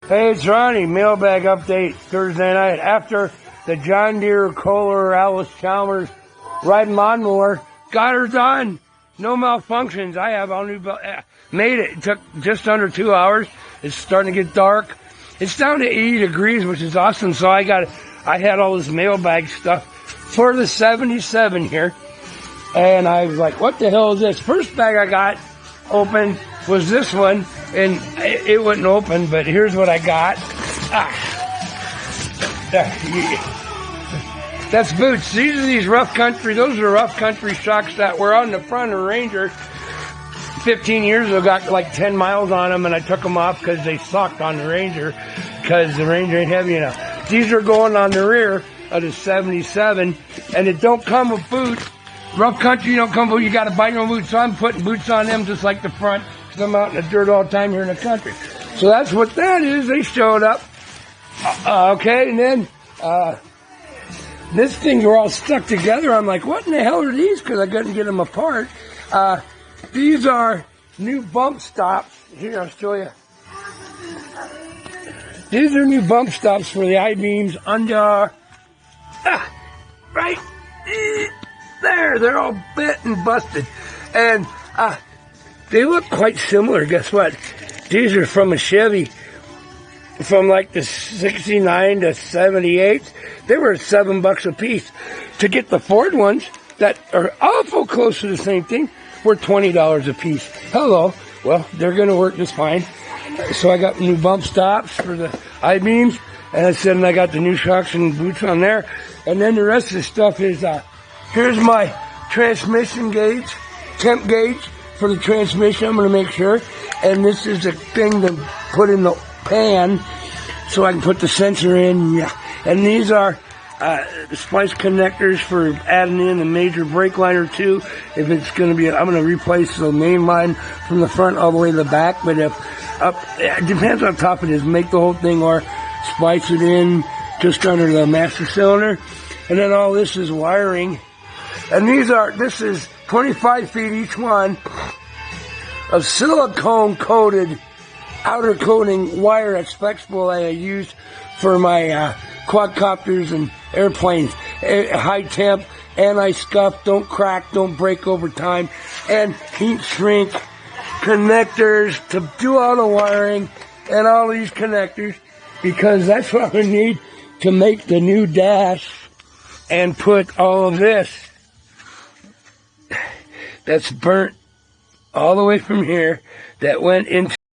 Hey, it's Ronnie. Mailbag update Thursday night after the John Deere Kohler Alice Chalmers riding lawnmower. Got her done. No malfunctions. I have all new. Made it. It took just under 2 hours. It's starting to get dark. It's down to 80 degrees, which is awesome. So I had all this mailbag stuff for the 77 here, and I was like, "What the hell is this?" First bag I got open was this one, and it wouldn't open, but here's what I got. That's boots. These are these rough country, those are rough country shocks that were on the front of the Ranger 15 years ago, got like 10 miles on them, and I took them off because they sucked on the Ranger, because the Ranger ain't heavy enough. These are going on the rear of the 77, and it don't come with boots. Rough country, you don't come with, you got to buy your own boots, so I'm putting boots on them just like the front. I'm out in the dirt all the time here in the country. So that's what that is. They showed up. Okay, and then this thing were all stuck together. I'm like, what in the hell are these? Because I couldn't get them apart. These are new bump stops. Here, I'll show you. These are new bump stops for the I-beams under, right there. They're all bent and busted. And they look quite similar. Guess what? These are from a Chevy from like the 69 to 78. They were $7 a piece. To get the Ford ones that are awful close to the same thing were $20 a piece. Hello. Well, they're going to work just fine. So I got new bump stops for the I-beams, and I got the new shocks and boots on there. And then the rest of the stuff is, here's my transmission gauge, temp gauge for the transmission. I'm going to make sure. And this is a thing to put in the pan so I can put the sensor in. Yeah. And these are splice connectors for adding in a major brake line or two. If it's going to be, I'm going to replace the main line from the front all the way to the back. But if it depends on top it is, make the whole thing or splice it in just under the master cylinder. And then all this is wiring. And this is 25 feet each one of silicone coated outer coating wire at Spexpol I used for my quadcopters and airplanes. High temp, anti-scuff, don't crack, don't break over time, and heat shrink connectors to do all the wiring and all these connectors, because that's what we need to make the new dash and put all of this that's burnt all the way from here that went into